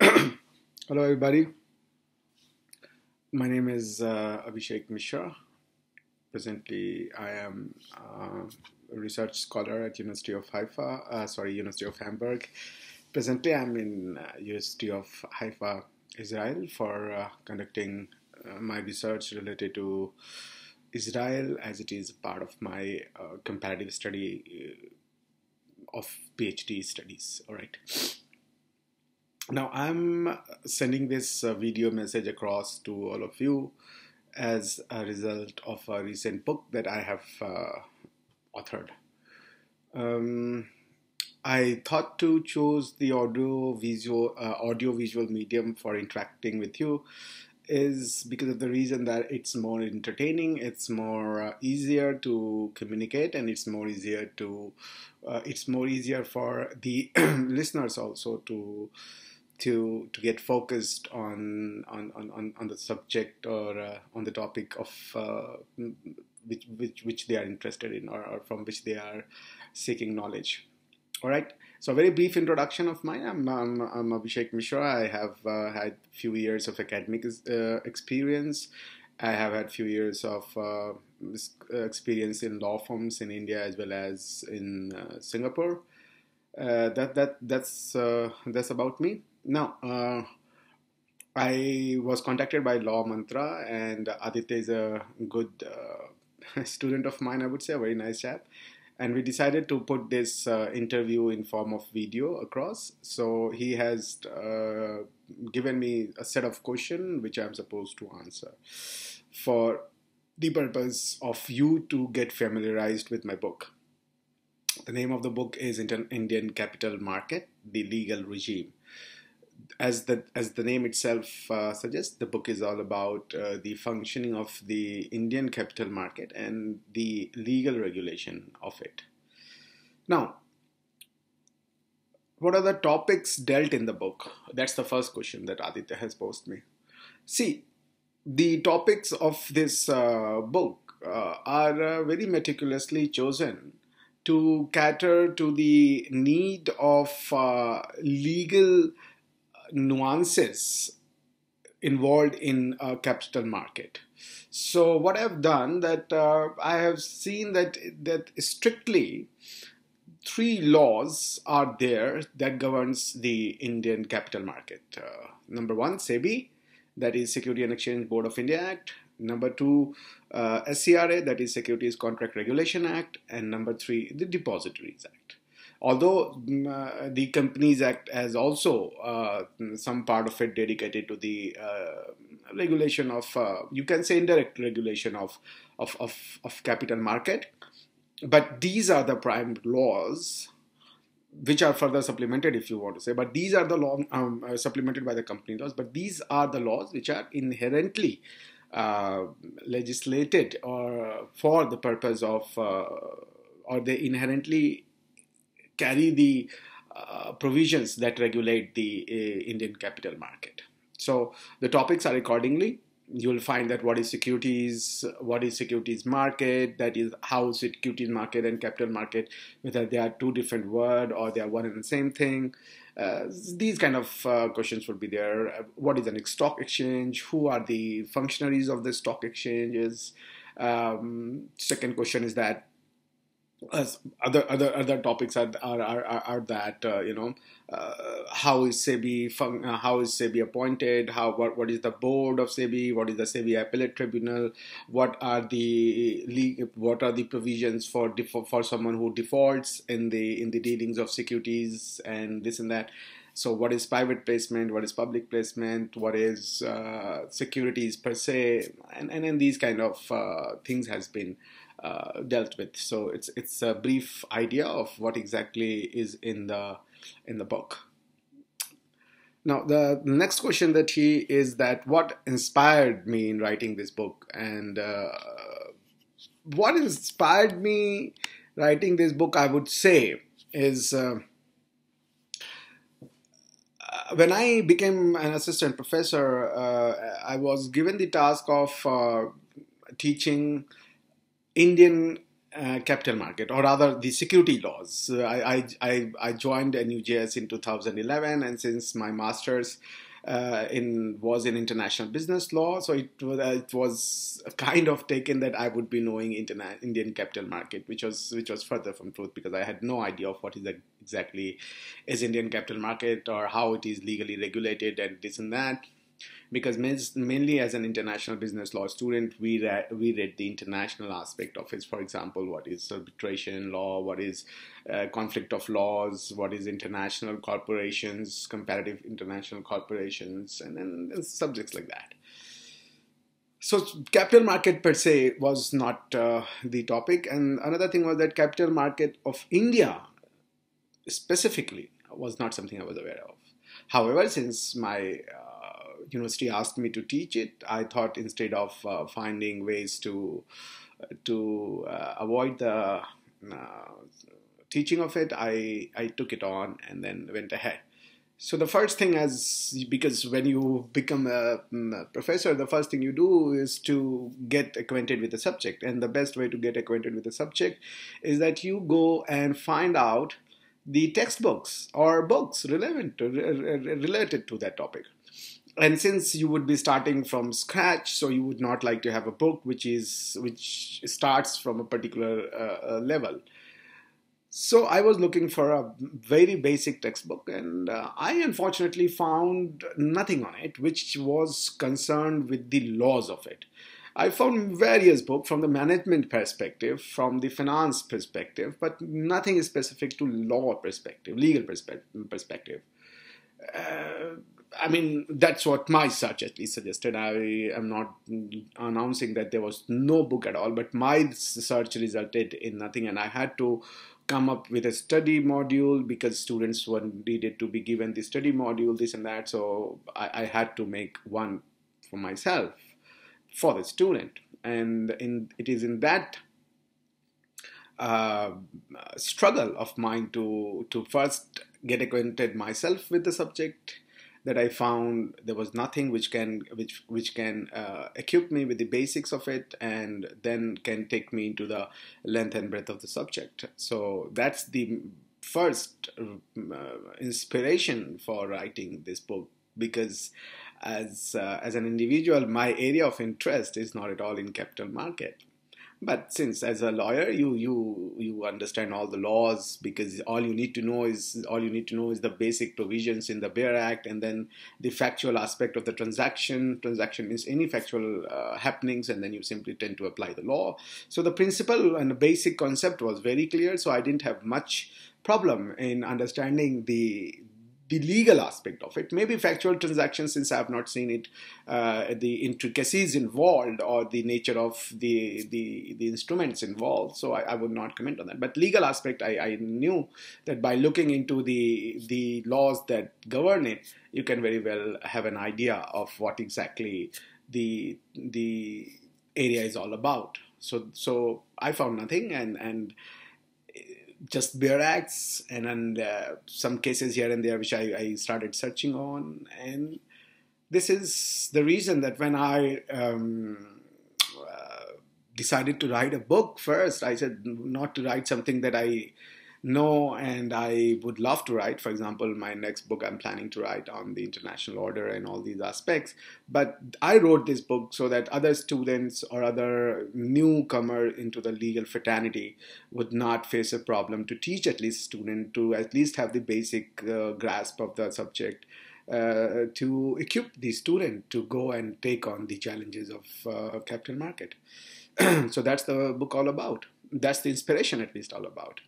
Hello, everybody. My name is Abhishek Mishra. Presently, I am a research scholar at University of University of Hamburg. Presently, I'm in University of Haifa, Israel, for conducting my research related to Israel, as it is part of my comparative study of PhD studies. All right. Now, I'm sending this video message across to all of you as a result of a recent book that I have authored. Um, I thought to choose the audio visual medium for interacting with you is because of the reason that it's more entertaining, it's more easier to communicate, and it's more easier for the listeners also to get focused on the subject or on the topic of which they are interested in, or from which they are seeking knowledge. All right. So a very brief introduction of mine. I'm Abhishek Mishra. I have had few years of academic experience. I have had few years of experience in law firms in India as well as in Singapore. That's about me. Now, I was contacted by Law Mantra, and Aditya is a good student of mine, I would say, a very nice chap. And we decided to put this interview in form of video across. So he has given me a set of questions which I'm supposed to answer for the purpose of you to get familiarized with my book. The name of the book is Indian Capital Market: The Legal Regime. As the name itself suggests, the book is all about the functioning of the Indian capital market and the legal regulation of it. Now, what are the topics dealt in the book? That's the first question that Aditya has posed me. See, the topics of this book are very meticulously chosen to cater to the need of legal nuances involved in a capital market. So what I've done that I have seen that strictly three laws are there that governs the Indian capital market. Number one, SEBI, that is Security and Exchange Board of India Act. Number two, SCRA, that is Securities Contract Regulation Act. And number three, the Depositories Act. Although the Companies Act has also some part of it dedicated to the regulation of, you can say, indirect regulation of capital market. But these are the prime laws which are further supplemented, if you want to say. But these are the law supplemented by the company laws. But these are the laws which are inherently legislated or for the purpose of, or they inherently carry the provisions that regulate the Indian capital market. So the topics are accordingly. You'll find that what is securities market, that is how securities market and capital market, whether they are two different words or they are one and the same thing. These kind of questions would be there. What is a stock exchange? Who are the functionaries of the stock exchanges? Second question is that other topics are that how is SEBI appointed, what is the board of SEBI, what is the SEBI appellate tribunal, what are the provisions for someone who defaults in the dealings of securities and this and that. So what is private placement, what is public placement, what is securities per se, and these kind of things has been dealt with. So it's a brief idea of what exactly is in the book. Now the next question that he is that what inspired me in writing this book, and what inspired me writing this book, I would say, is when I became an assistant professor, I was given the task of teaching Indian capital market, or rather the security laws. I joined NUJS in 2011, and since my master's was in international business law, so it was kind of taken that I would be knowing Indian capital market, which was further from truth, because I had no idea of what is exactly is Indian capital market, or how it is legally regulated and this and that. Because mainly as an international business law student, we read the international aspect of it. For example, what is arbitration law, what is conflict of laws, what is international corporations, comparative international corporations, and then subjects like that. So capital market per se was not the topic. And another thing was that capital market of India specifically was not something I was aware of. However, since my university asked me to teach it, I thought instead of finding ways to avoid the teaching of it, I took it on and then went ahead. So the first thing, because when you become a professor, the first thing you do is to get acquainted with the subject. And the best way to get acquainted with the subject is that you go and find out the textbooks or books related to that topic. And since you would be starting from scratch, so you would not like to have a book which starts from a particular level. So I was looking for a very basic textbook, and I unfortunately found nothing on it which was concerned with the laws of it. I found various books from the management perspective, from the finance perspective, but nothing specific to law perspective, legal perspective. I mean, that's what my search at least suggested. I am not announcing that there was no book at all, but my search resulted in nothing, and I had to come up with a study module because students needed to be given the study module, this and that. So I had to make one for myself, for the student. And it is in that struggle of mine to first get acquainted myself with the subject, that I found there was nothing which can equip me with the basics of it, and then can take me into the length and breadth of the subject. So that's the first inspiration for writing this book, because as an individual, my area of interest is not at all in capital market. But since as a lawyer you understand all the laws, because all you need to know is the basic provisions in the Bear Act, and then the factual aspect of the transaction. Transaction means any factual happenings, and then you simply tend to apply the law. So the principle and the basic concept was very clear. So I didn't have much problem in understanding the legal aspect of it. Maybe factual transactions, since I have not seen it, the intricacies involved or the nature of the instruments involved, so I would not comment on that. But legal aspect, I knew that by looking into the laws that govern it, you can very well have an idea of what exactly the area is all about. So I found nothing, and just Bear Acts and some cases here and there which I started searching on. And this is the reason that when I decided to write a book first, I said not to write something that I know and I would love to write. For example, my next book I'm planning to write on the international order and all these aspects. But I wrote this book so that other students or other newcomer into the legal fraternity would not face a problem to teach at least student to at least have the basic grasp of the subject, to equip the student to go and take on the challenges of capital market. So that's the book all about. That's the inspiration at least all about.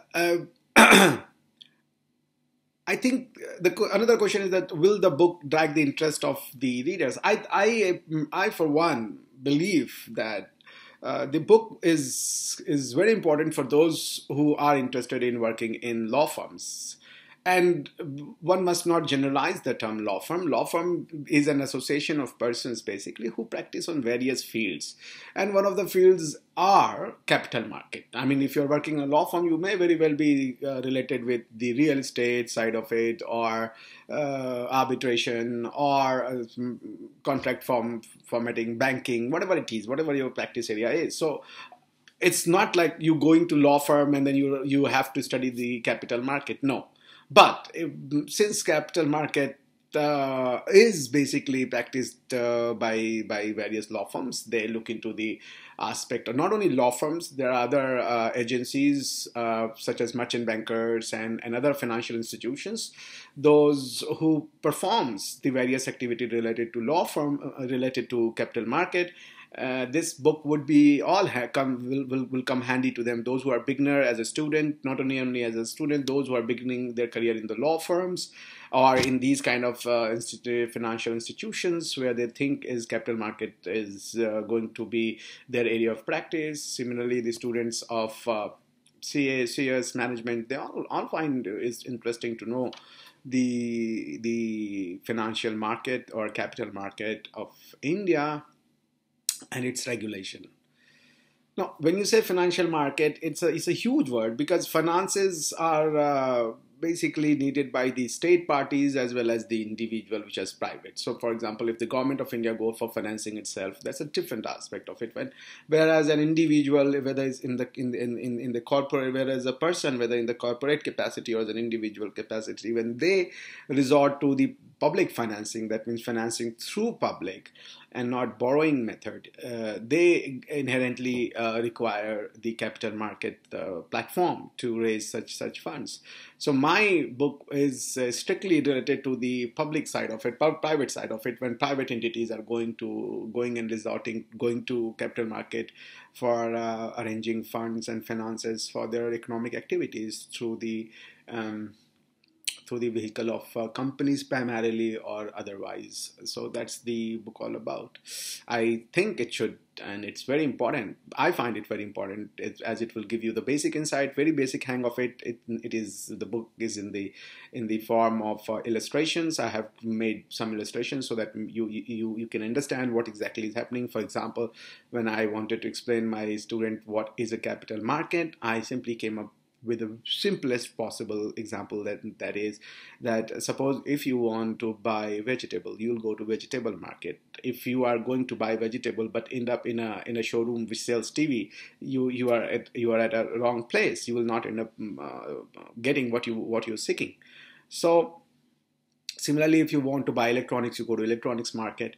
I think another question is that will the book drag the interest of the readers? I for one believe that the book is very important for those who are interested in working in law firms. And one must not generalize the term law firm. Law firm is an association of persons basically who practice on various fields. And one of the fields are capital market. I mean, if you're working in a law firm, you may very well be related with the real estate side of it, or arbitration, or contract formatting, banking, whatever it is, whatever your practice area is. So it's not like you going to law firm and then you have to study the capital market. No, but since capital market is basically practiced by various law firms, they look into the aspect of not only law firms. There are other agencies such as merchant bankers and other financial institutions, those who performs the various activity related to law firm, related to capital market. This book would be all will come handy to them. Those who are beginner as a student, not only as a student, those who are beginning their career in the law firms or in these kind of financial institutions where they think is capital market is going to be their area of practice. Similarly, the students of CA, CS management, they all find it's interesting to know the financial market or capital market of India and its regulation. Now, when you say financial market, it's a huge word because finances are basically needed by the state parties as well as the individual, which is private. So, for example, if the government of India go for financing itself, that's a different aspect of it. Whereas an individual, whether it's in the corporate, whereas a person, whether in the corporate capacity or as an individual capacity, when they resort to the public financing, that means financing through public and not borrowing method, they inherently require the capital market platform to raise such funds. So my book is strictly related to the public side of it, private side of it, when private entities are going to capital market for arranging funds and finances for their economic activities through the vehicle of companies primarily or otherwise. So that's the book all about. I think it should, and it's very important. I find it very important as it will give you the basic insight, very basic hang of it. It is, the book is in the form of illustrations. I have made some illustrations so that you can understand what exactly is happening. For example, when I wanted to explain my student what is a capital market, I simply came up with the simplest possible example, that is that suppose if you want to buy vegetable, you'll go to vegetable market. If you are going to buy vegetable but end up in a showroom which sells TV, you are at a wrong place. You will not end up getting what you're seeking. So similarly, if you want to buy electronics, you go to electronics market.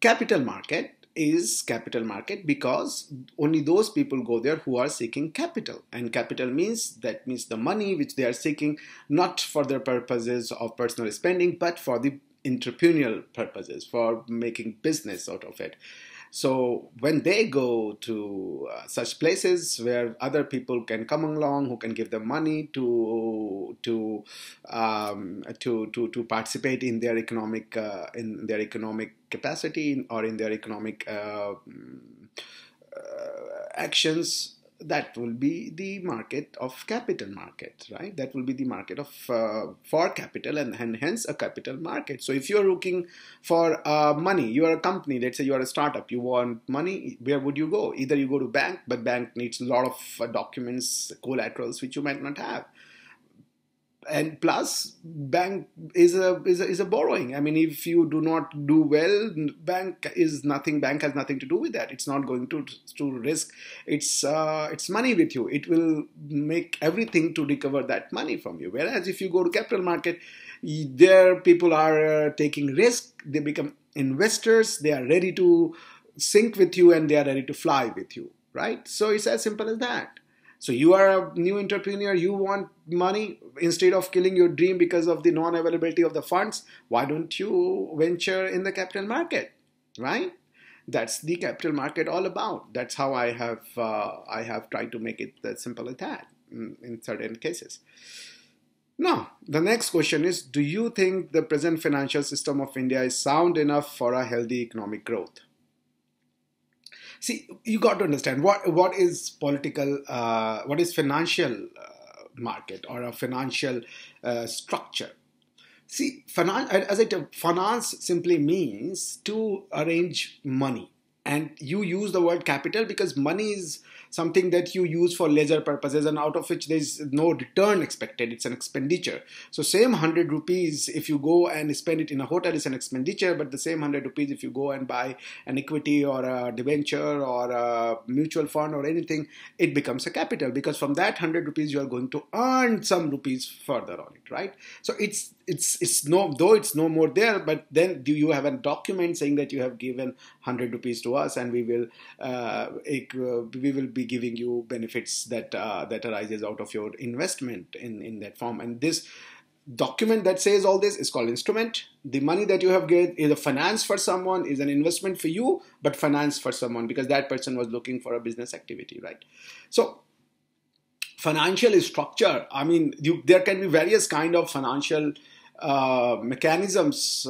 Capital market is capital market because only those people go there who are seeking capital, and capital means the money which they are seeking, not for their purposes of personal spending but for the entrepreneurial purposes, for making business out of it. So when they go to such places where other people can come along who can give them money to participate in their economic capacity or in their economic actions, that will be the market of capital market, right? That will be the market of for capital and hence a capital market. So if you're looking for money, you are a company, let's say you are a startup, you want money, where would you go? Either you go to bank, but bank needs a lot of documents, collaterals, which you might not have. And plus bank is a borrowing. I mean, if you do not do well, bank has nothing to do with that. It's not going to risk its money with you. It will make everything to recover that money from you. Whereas if you go to capital market, there people are taking risk, they become investors, they are ready to sink with you and they are ready to fly with you, right? So it's as simple as that. So you are a new entrepreneur, you want money. Instead of killing your dream because of the non-availability of the funds, why don't you venture in the capital market, right? That's the capital market all about. That's how I have tried to make it as simple as that in certain cases. Now, the next question is, do you think the present financial system of India is sound enough for a healthy economic growth? See, you got to understand what is what is financial market or a financial structure. See, as I tell, finance simply means to arrange money. And you use the word capital because money is something that you use for leisure purposes, and out of which there is no return expected. It's an expenditure. So same 100 rupees, if you go and spend it in a hotel, is an expenditure, but the same 100 rupees, if you go and buy an equity or a debenture or a mutual fund or anything, it becomes a capital, because from that 100 rupees you are going to earn some rupees further on it, right? So it's no, though it's no more there, but then do you have a document saying that you have given 100 rupees to us, and we will be giving you benefits that arises out of your investment in that form. And this document that says all this is called instrument. The money that you have get is a finance for someone, is an investment for you, but finance for someone, because that person was looking for a business activity, right? So financial structure, I mean, there can be various kind of financial mechanisms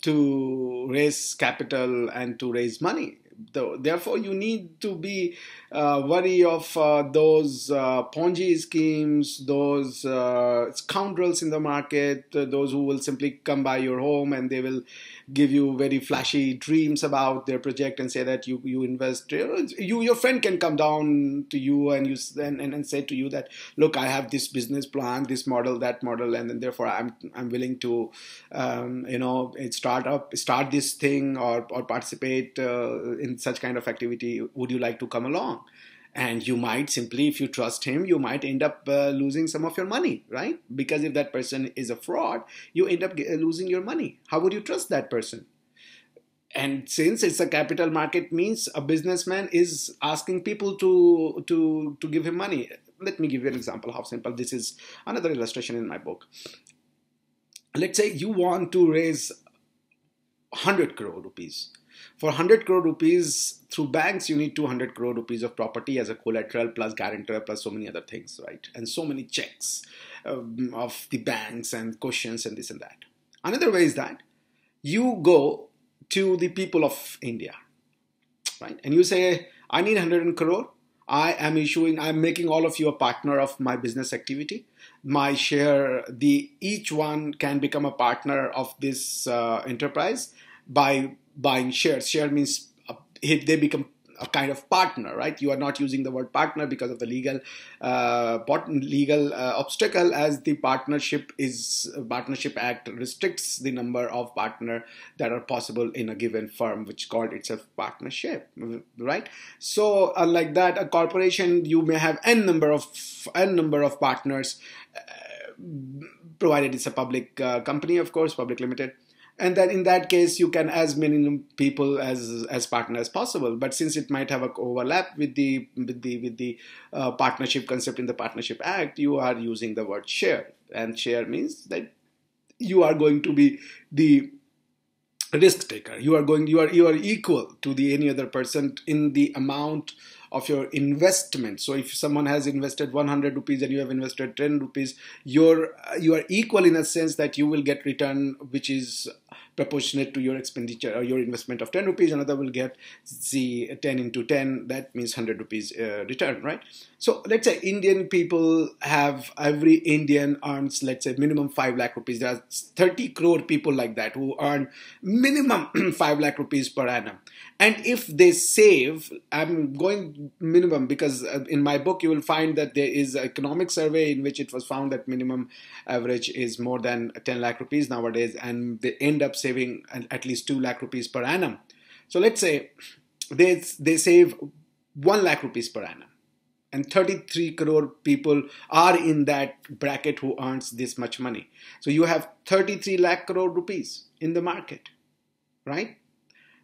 to raise capital and to raise money. Therefore, you need to be wary of those Ponzi schemes, those scoundrels in the market, those who will simply come by your home and they will give you very flashy dreams about their project and say that you invest. Your friend can come down to you and and say to you that, look, I have this business plan, this model, that model, and then therefore I'm willing to start this thing or participate in such kind of activity. Would you like to come along? And you might simply, if you trust him, you might end up losing some of your money, right? Because if that person is a fraud, you end up losing your money. How would you trust that person? And since it's a capital market, means a businessman is asking people to give him money. Let me give you an example how simple this is. Another illustration in my book. Let's say you want to raise 100 crore rupees. For 100 crore rupees through banks, you need 200 crore rupees of property as a collateral, plus guarantor, plus so many other things, right? And so many checks of the banks and cushions and this and that. Another way is that you go to the people of India, right? And you say, I need 100 crore. I'm making all of you a partner of my business activity. My share, each one can become a partner of this enterprise by buying shares. Share means they become a kind of partner, right? You are not using the word partner because of the legal obstacle, as the Partnership Act restricts the number of partner that are possible in a given firm, which called itself partnership, right? So unlike that, a corporation, you may have n number of partners, provided it's a public company, of course, public limited. And then in that case, you can as many people as partner as possible. But since it might have an overlap with the partnership concept in the Partnership Act, you are using the word share, and share means that you are going to be the risk taker. You are equal to any other person in the amount of your investment. So if someone has invested 100 rupees and you have invested 10 rupees, you are equal in a sense that you will get return which is proportionate to your expenditure or your investment of 10 rupees. Another will get the 10 into 10, that means 100 rupees return, right? So let's say Indian people every Indian earns, let's say, minimum 5 lakh rupees. There are 30 crore people like that who earn minimum 5 lakh rupees per annum. And if they save, I'm going minimum because in my book you will find that there is an economic survey in which it was found that minimum average is more than 10 lakh rupees nowadays, and they end up saving at least 2 lakh rupees per annum. So let's say they save 1 lakh rupees per annum, and 33 crore people are in that bracket who earns this much money. So you have 33 lakh crore rupees in the market, right?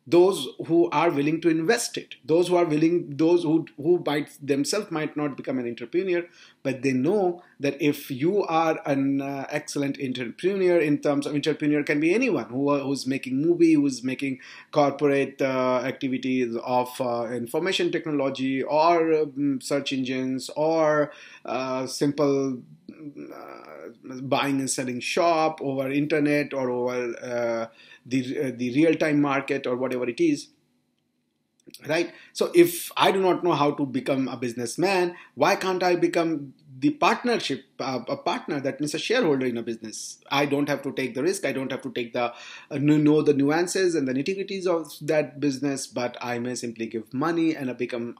Those who are willing to invest it, those who might themselves might not become an entrepreneur, but they know that if you are an excellent entrepreneur, in terms of entrepreneur can be anyone who's making movie, who's making corporate activities of information technology or search engines or simple buying and selling shop over internet or over the real-time market or whatever it is. right? So if I do not know how to become a businessman, why can't I become the partnership a partner? That means a shareholder in a business. I don't have to take the risk, I don't have to take the know the nuances and the nitty-gritties of that business, but I may simply give money and I become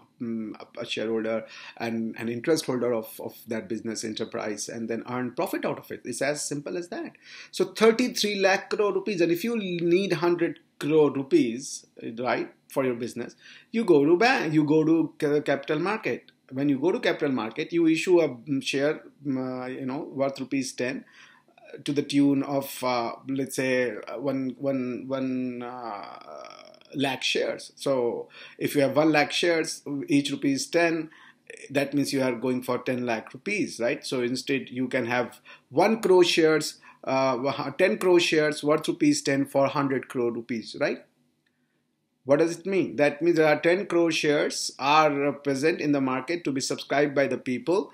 a shareholder and an interest holder of that business enterprise, and then earn profit out of it. It's as simple as that. So 33 lakh crore rupees, and if you need 100 crore rupees, right, for your business, you go to bank, you go to capital market. When you go to capital market, you issue a share, worth rupees 10, to the tune of let's say one lakh shares. So if you have 1 lakh shares, each rupees 10, that means you are going for 10 lakh rupees, right? So instead you can have 1 crore shares, 10 crore shares worth rupees 10 for 100 crore rupees, right? What does it mean? That means there are 10 crore shares are present in the market to be subscribed by the people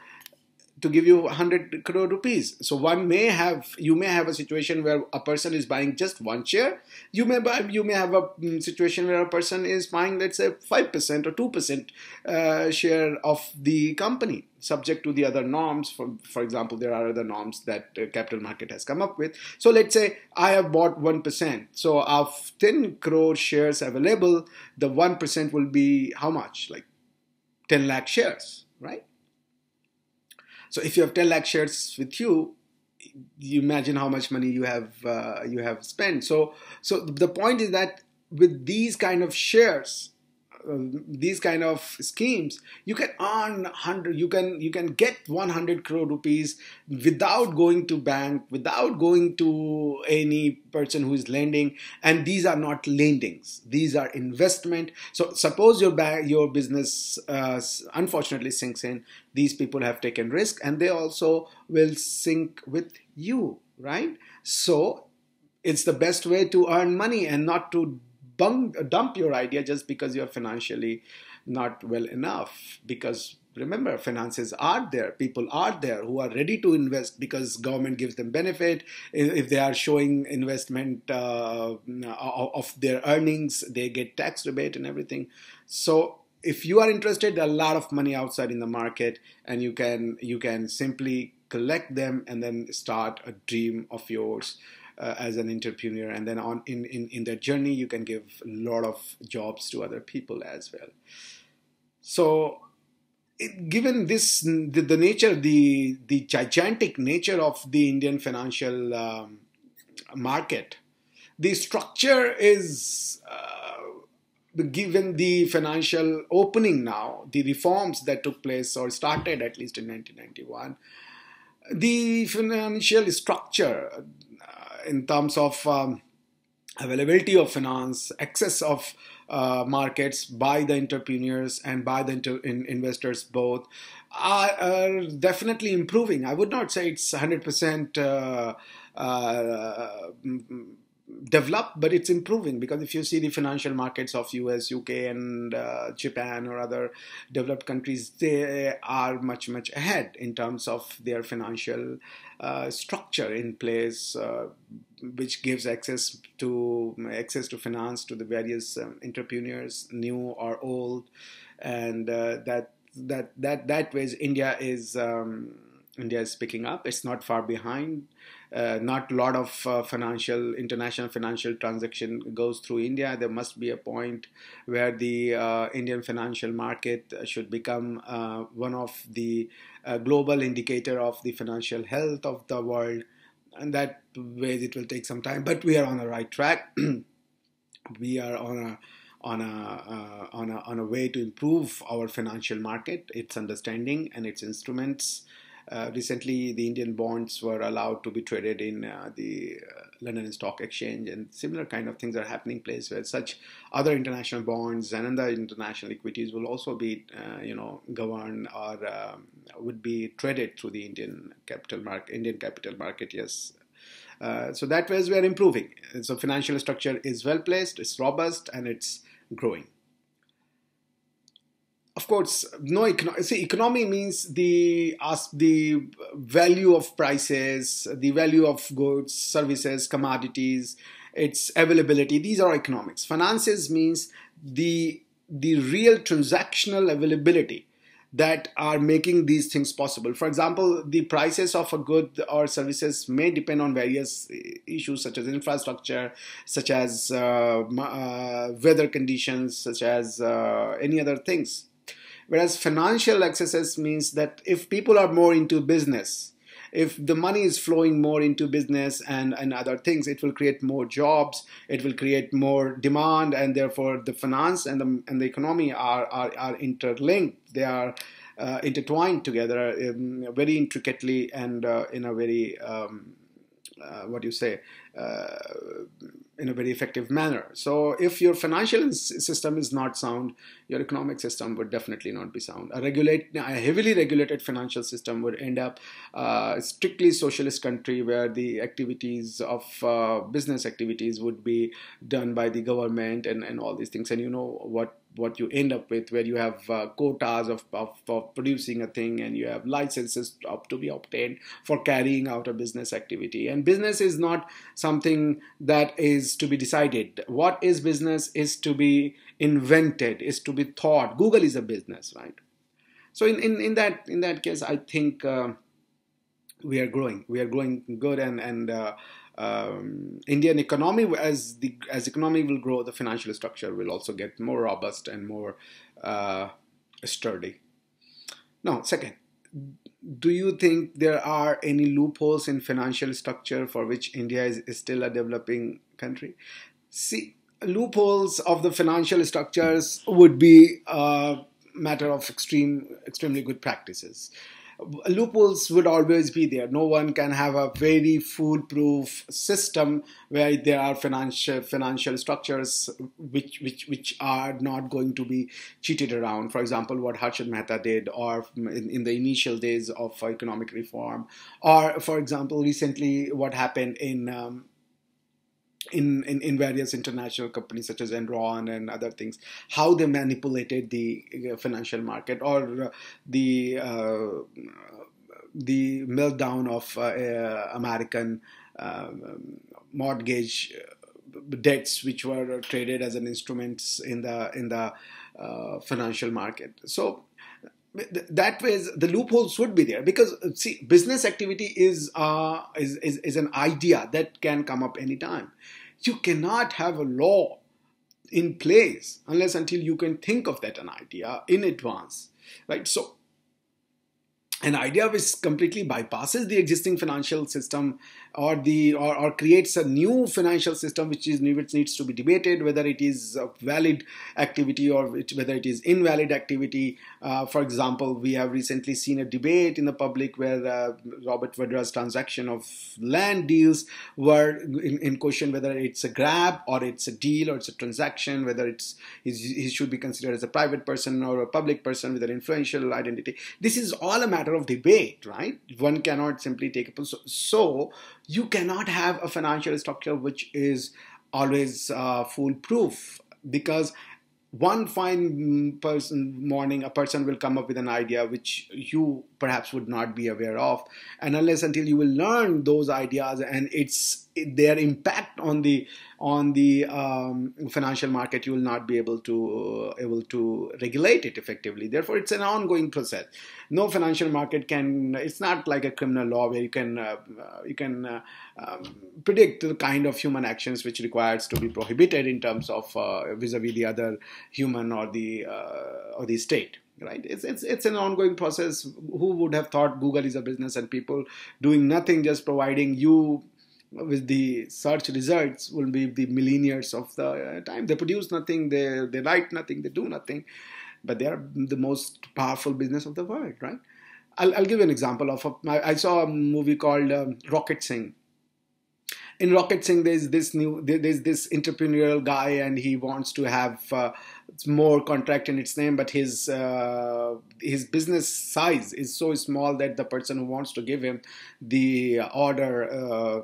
to give you 100 crore rupees. So you may have a situation where a person is buying just 1 share. You may have a situation where a person is buying, let's say, 5% or 2% share of the company, subject to the other norms. For example, there are other norms that capital market has come up with. So let's say I have bought 1%. So of 10 crore shares available, the 1% will be how much? Like 10 lakh shares, right? So if you have 10 lakh shares with you, you imagine how much money you have spent. So the point is that with these kind of shares, these kind of schemes, you can earn 100, you can get 100 crore rupees without going to bank, without going to any person who is lending. And these are not lendings, these are investment. So suppose your business unfortunately sinks in, these people have taken risk and they also will sink with you, right? So it's the best way to earn money, and not to dump your idea just because you're financially not well enough. Because remember, finances are there, people are there who are ready to invest because government gives them benefit. If they are showing investment of their earnings, they get tax rebate and everything. So if you are interested, there are a lot of money outside in the market, and you can simply collect them and then start a dream of yours as an entrepreneur. And then on in their journey, you can give a lot of jobs to other people as well. So given this, the nature, the gigantic nature of the Indian financial market, the structure is given the financial opening now, the reforms that took place or started at least in 1991, the financial structure in terms of availability of finance, access of markets by the entrepreneurs and by the investors both, are definitely improving. I would not say it's 100% developed, but it's improving. Because if you see the financial markets of US, UK, and Japan or other developed countries, they are much ahead in terms of their financial structure in place, which gives access to finance to the various entrepreneurs, new or old. And that ways India is picking up. It's not far behind. Not a lot of international financial transaction goes through India. There must be a point where the Indian financial market should become one of the global indicator of the financial health of the world. And that way it will take some time, but we are on the right track. We are on a way to improve our financial market, its understanding and its instruments. Recently, the Indian bonds were allowed to be traded in the London Stock Exchange, and similar kind of things are happening place where such other international bonds and other international equities will also be, governed or would be traded through the Indian capital market. Yes. So that ways we are improving. So financial structure is well placed, it's robust, and it's growing. Of course, economy means the value of prices, the value of goods, services, commodities, its availability. These are economics. Finances means the the real transactional availability that are making these things possible. For example, the prices of a good or services may depend on various issues such as infrastructure, such as weather conditions, such as any other things. Whereas financial accesses means that if people are more into business, if the money is flowing more into business and other things, it will create more jobs, it will create more demand, and therefore the finance and the economy are interlinked. They are intertwined together very intricately and in a very what do you say, uh, in a very effective manner. So if your financial system is not sound, your economic system would definitely not be sound. A heavily regulated financial system would end up a strictly socialist country where the activities of business activities would be done by the government and all these things. And you know what you end up with, where you have quotas of producing a thing, and you have licenses to be obtained for carrying out a business activity. And business is not something that is to be decided. What is business is to be invented, is to be thought. Google is a business, right? So in that case, I think we are growing good, and Indian economy, as economy will grow, the financial structure will also get more robust and more sturdy. Now, second, do you think there are any loopholes in financial structure for which India is still a developing country? See, loopholes of the financial structures would be a matter of extremely good practices. Loopholes would always be there. No one can have a very foolproof system where there are financial structures which are not going to be cheated around. For example, what Harshad Mehta did, or in the initial days of economic reform, or for example, recently what happened in various international companies such as Enron and other things, how they manipulated the financial market, or the meltdown of American mortgage debts, which were traded as an instruments in the financial market. So that way the loopholes would be there, because see, business activity is an idea that can come up anytime. You cannot have a law in place unless until you can think of that an idea in advance, right? So an idea which completely bypasses the existing financial system, or creates a new financial system which needs to be debated, whether it is a valid activity or whether it is invalid activity. For example, we have recently seen a debate in the public where Robert Vadra's transaction of land deals were in question, whether it's a grab or it's a deal or it's a transaction, whether he should be considered as a private person or a public person with an influential identity. This is all a matter of debate, right? One cannot simply take a so you cannot have a financial structure which is always foolproof, because one fine morning a person will come up with an idea which you perhaps would not be aware of, and unless until you will learn those ideas and their impact on the financial market, you will not be able to regulate it effectively. Therefore, it's an ongoing process. No financial market can. It's not like a criminal law where you can predict the kind of human actions which requires to be prohibited in terms of vis-a-vis the other human or the state. Right? It's an ongoing process. Who would have thought Google is a business and people doing nothing, just providing you with the search results, will be the millionaires of the time. They produce nothing, they write nothing, they do nothing, but they are the most powerful business of the world, right? I'll give you an example I saw a movie called Rocket Singh. In Rocket Singh, there's this entrepreneurial guy, and he wants to have more contract in its name, but his business size is so small that the person who wants to give him the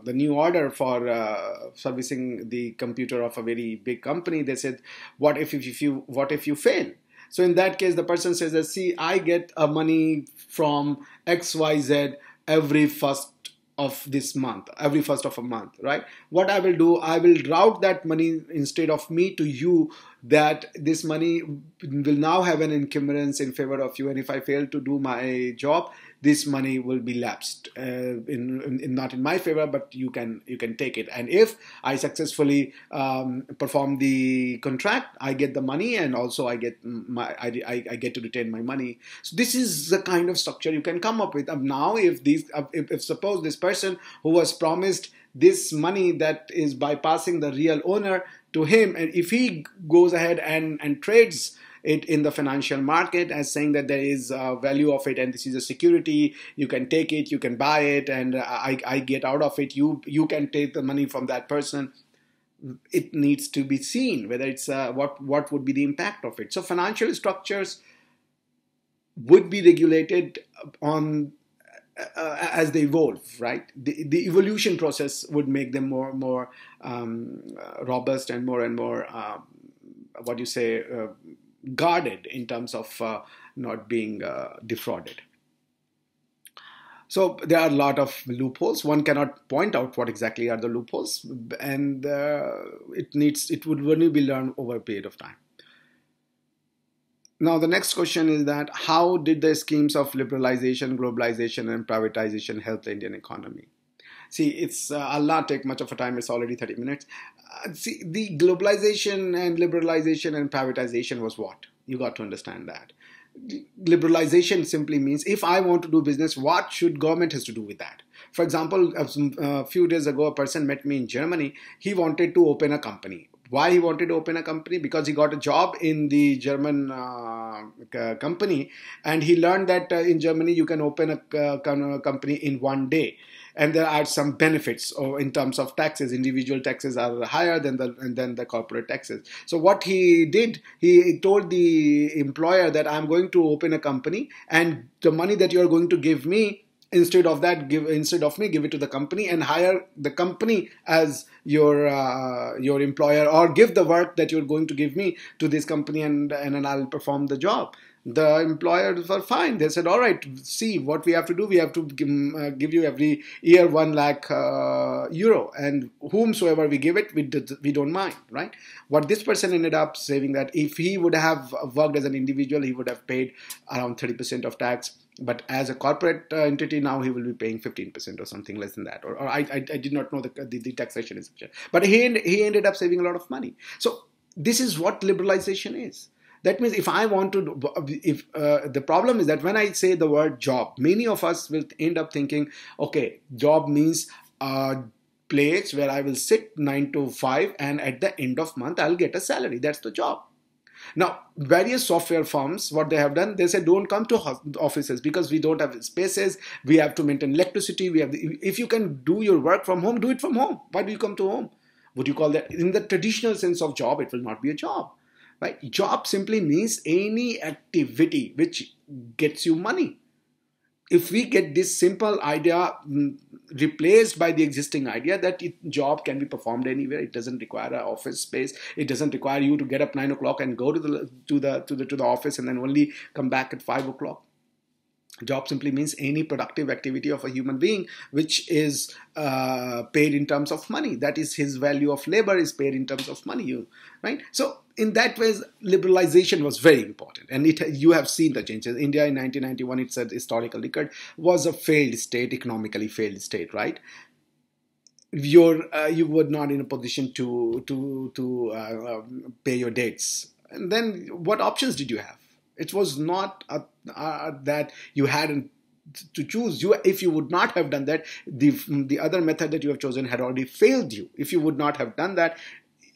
new order for servicing the computer of a very big company, they said, what if you fail? So in that case, the person says, see, I get money from XYZ every first of this month, every first of a month, right? What I will do, I will route that money instead of me to you, that this money will now have an encumbrance in favor of you. And if I fail to do my job, this money will be lapsed not in my favor, but you can take it. And if I successfully perform the contract, I get the money, and also I get to retain my money. So this is the kind of structure you can come up with. Now, if suppose this person who was promised this money that is bypassing the real owner to him, and if he goes ahead and trades it in the financial market as saying that there is a value of it and this is a security, you can take it, you can buy it, and I get out of it, you can take the money from that person. It needs to be seen whether it's what would be the impact of it. So financial structures would be regulated on as they evolve, right? The evolution process would make them more robust and more what you say guarded in terms of not being defrauded. So there are a lot of loopholes. One cannot point out what exactly are the loopholes, and it would only be learned over a period of time. Now, the next question is that how did the schemes of liberalization, globalization, and privatization help the Indian economy? See, I'll not take much of a time. It's already 30 minutes. See, the globalization and liberalization and privatization was what? You got to understand that. Liberalization simply means if I want to do business, what should government has to do with that? For example, a few days ago, a person met me in Germany. He wanted to open a company. Why he wanted to open a company? Because he got a job in the German company, and he learned that in Germany you can open a company in one day. And there are some benefits in terms of taxes. Individual taxes are higher than the corporate taxes. So what he did, he told the employer that I'm going to open a company, and the money that you're going to give me, instead of me, give it to the company and hire the company as your employer, or give the work that you're going to give me to this company, and I'll perform the job. The employers were fine. They said, all right, see what we have to do. We have to give you every year 1 lakh euro, and whomsoever we give it, we don't mind, right? What this person ended up saving, that if he would have worked as an individual, he would have paid around 30% of tax. But as a corporate entity, now he will be paying 15% or something less than that. Or I did not know the taxation is. But he ended up saving a lot of money. So this is what liberalization is. That means if I want to, the problem is that when I say the word job, many of us will end up thinking, okay, job means a place where I will sit 9 to 5 and at the end of month I'll get a salary. That's the job. Now, various software firms, what they have done, they said don't come to offices because we don't have spaces. We have to maintain electricity. If you can do your work from home, do it from home. Why do you come to home? Would you call that, in the traditional sense of job, it will not be a job. Right? Job simply means any activity which gets you money. If we get this simple idea replaced by the existing idea that job can be performed anywhere, it doesn't require an office space. It doesn't require you to get up 9 o'clock and go to the office and then only come back at 5 o'clock. Job simply means any productive activity of a human being which is paid in terms of money. That is, his value of labor is paid in terms of money, right? So in that way, liberalization was very important, and you have seen the changes. India in 1991, it's a historical record, was a failed state, economically failed state, right? You were not in a position to pay your debts, and then what options did you have? It was not that you hadn't to choose. If you would not have done that, the other method that you have chosen had already failed you. If you would not have done that,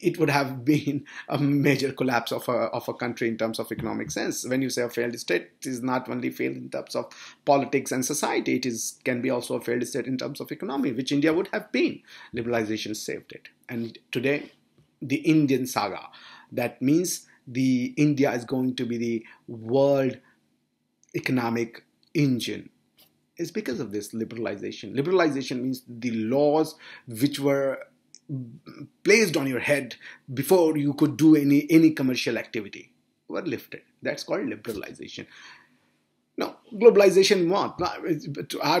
it would have been a major collapse of a country in terms of economic sense. When you say a failed state, it is not only failed in terms of politics and society, can be also a failed state in terms of economy, which India would have been. Liberalization saved it. And today, the Indian saga, that means the India is going to be the world economic engine, is because of this liberalization. Liberalization means the laws which were placed on your head before you could do any commercial activity were lifted. That's called liberalization. No, globalization what?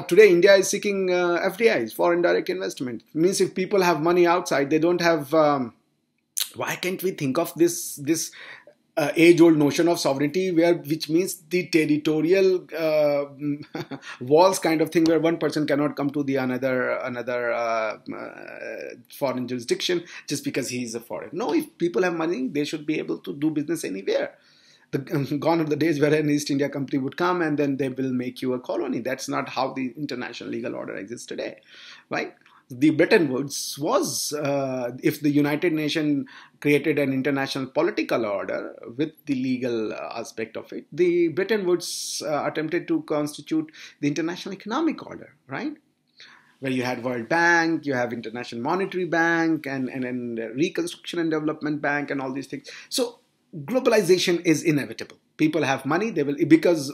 Today, India is seeking FDIs, foreign direct investment. It means if people have money outside, they don't have. Why can't we think of this age-old notion of sovereignty, which means the territorial walls kind of thing, where one person cannot come to the another foreign jurisdiction just because he is a foreigner. No, if people have money, they should be able to do business anywhere. Gone are the days where an East India company would come and then they will make you a colony. That's not how the international legal order exists today, right? The Bretton Woods was, if the United Nations created an international political order with the legal aspect of it, the Bretton Woods attempted to constitute the international economic order, right? Where you had World Bank, you have International Monetary Bank, and Reconstruction and Development Bank, and all these things. So globalization is inevitable. People have money, they will, because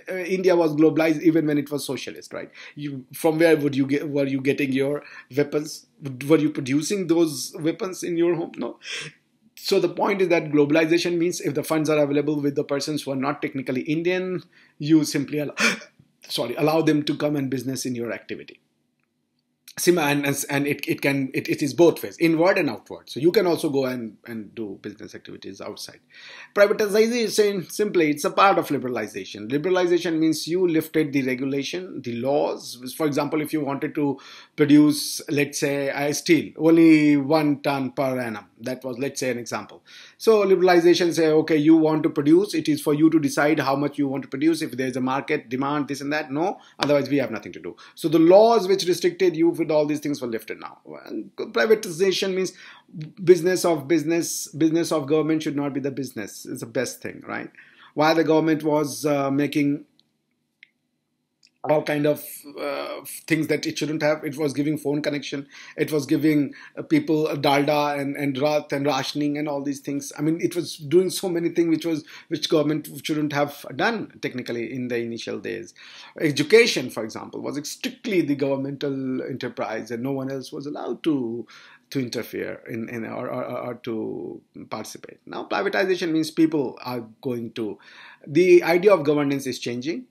India was globalized even when it was socialist, right? From where were you getting your weapons? Were you producing those weapons in your home? No. So the point is that globalization means if the funds are available with the persons who are not technically Indian, you simply allow them to come and business in your activity. And it is both ways, inward and outward. So you can also go and do business activities outside. Privatization, simply, it's a part of liberalization. Liberalization means you lifted the regulation, the laws. For example, if you wanted to produce, let's say, steel, only 1 ton per annum. That was, let's say, an example. So liberalization say, okay, you want to produce, it is for you to decide how much you want to produce. If there's a market demand, this and that, no. Otherwise, we have nothing to do. So the laws which restricted you with all these things were lifted now. And privatization means business of government should not be the business. It's the best thing, right? While the government was making all kind of things that it shouldn't have. It was giving phone connection. It was giving people dalda and rath and rationing and all these things. I mean, it was doing so many things which government shouldn't have done technically in the initial days. Education, for example, was strictly the governmental enterprise, and no one else was allowed to interfere in or to participate. Now, privatization means people are going to. The idea of governance is changing.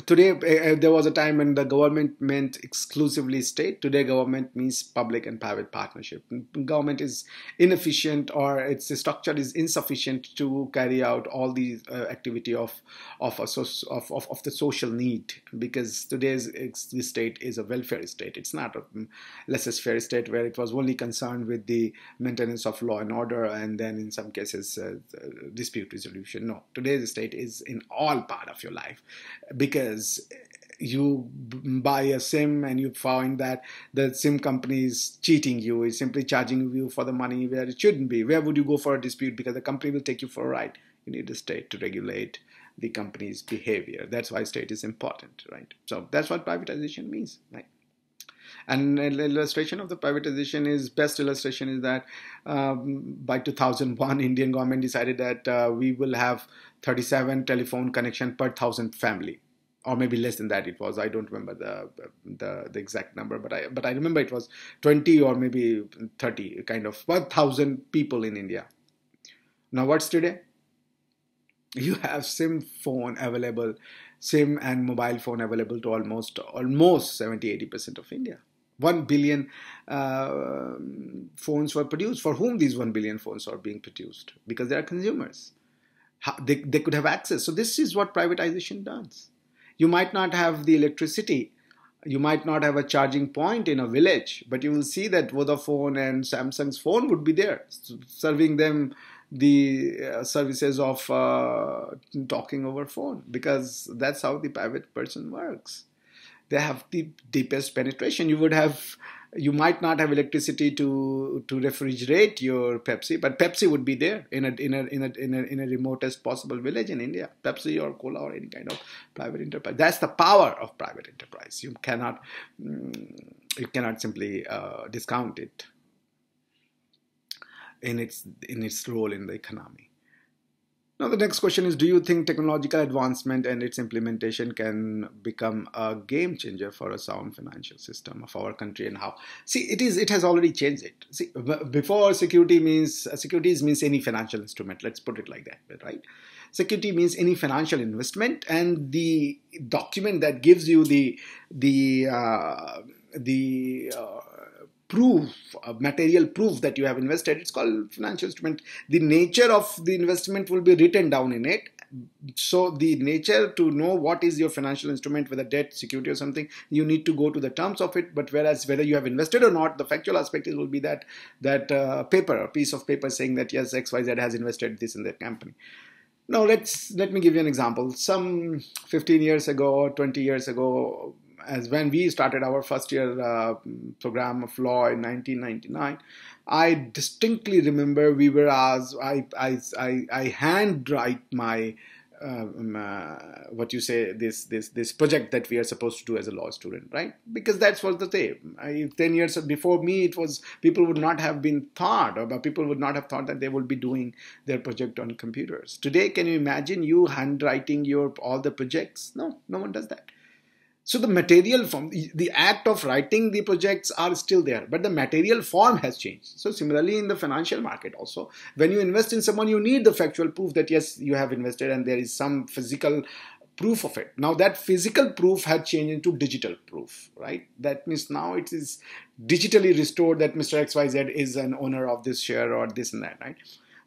Today, there was a time when the government meant exclusively state. Today, government means public and private partnership. Government is inefficient, or its structure is insufficient to carry out all the activity of the social need. Because today's state is a welfare state. It's not a laissez-faire state where it was only concerned with the maintenance of law and order, and then in some cases dispute resolution. No, today's state is in all part of your life, because you buy a SIM and you find that the SIM company is cheating you, is simply charging you for the money where it shouldn't be. Where would you go for a dispute? Because the company will take you for a ride. You need the state to regulate the company's behavior. That's why state is important, right? So that's what privatization means, right? And an illustration of the privatization best illustration is that by 2001, Indian government decided that we will have 37 telephone connection per 1,000 family. Or maybe less than that it was. I don't remember the exact number, but I remember it was 20 or maybe 30, kind of 1,000 people in India. Now what's today? You have SIM phone available, SIM and mobile phone available to almost 70-80% of India. 1 billion phones were produced. For whom these 1 billion phones are being produced? Because they are consumers. They could have access. So this is what privatization does. You might not have the electricity, you might not have a charging point in a village, but you will see that Vodafone and Samsung's phone would be there, serving them the services of talking over phone, because that's how the private person works. They have the deepest penetration. You might not have electricity to refrigerate your Pepsi, but Pepsi would be there in a remotest possible village in India. Pepsi or Cola or any kind of private enterprise. That's the power of private enterprise. You cannot simply discount it in its role in the economy. Now, the next question is, do you think technological advancement and its implementation can become a game changer for a sound financial system of our country, and how? See, it has already changed it. See, before securities means any financial instrument. Let's put it like that, right? Security means any financial investment, and the document that gives you the proof, material proof that you have invested, it's called financial instrument. The nature of the investment will be written down in it. So the nature, to know what is your financial instrument, whether debt, security or something, you need to go to the terms of it. But whereas whether you have invested or not, the factual aspect will be that paper, a piece of paper saying that yes, XYZ has invested this in that company. Now let me give you an example. Some 15 years ago or 20 years ago, as when we started our first year program of law in 1999, I distinctly remember we were asked, I handwrite my what you say, this project that we are supposed to do as a law student, right? Because that's what the thing. 10 years before me, it was, people would not have been thought, or people would not have thought that they would be doing their project on computers. Today, can you imagine you handwriting your all the projects? No, no one does that. So the material form, the act of writing the projects are still there, but the material form has changed. So similarly in the financial market also, when you invest in someone, you need the factual proof that yes, you have invested and there is some physical proof of it. Now that physical proof had changed into digital proof, right? That means now it is digitally restored that Mr. XYZ is an owner of this share or this and that, right?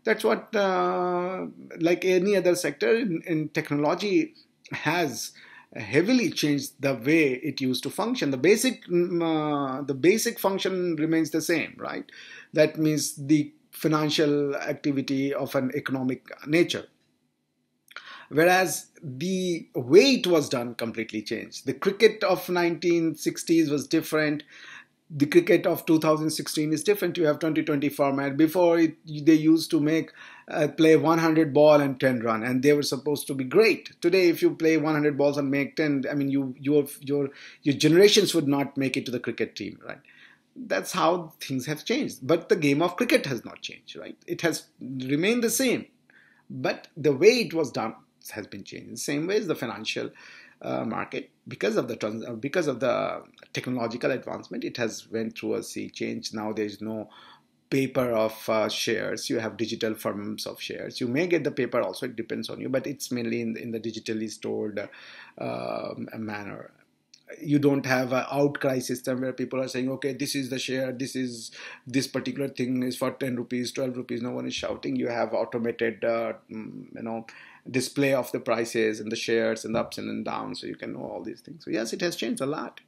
That's what, like any other sector in technology, has heavily changed the way it used to function. The basic function remains the same, right? That means the financial activity of an economic nature. Whereas the way it was done completely changed. The cricket of 1960s was different. The cricket of 2016 is different. You have 2020 format. Before they used to play 100 ball and 10 run, and they were supposed to be great. Today, if you play 100 balls and make 10, I mean, your generations would not make it to the cricket team, right? That's how things have changed. But the game of cricket has not changed, right? It has remained the same, but the way it was done has been changed. In the same way as the financial market, because of the technological advancement, it has went through a sea change. Now there is no paper of shares. You have digital forms of shares. You may get the paper also, it depends on you, but it's mainly in the digitally stored manner. You don't have an outcry system where people are saying, okay, this is the share, this particular thing is for 10 rupees, 12 rupees. No one is shouting. You have automated display of the prices and the shares and the ups and the downs, so you can know all these things. So yes, it has changed a lot,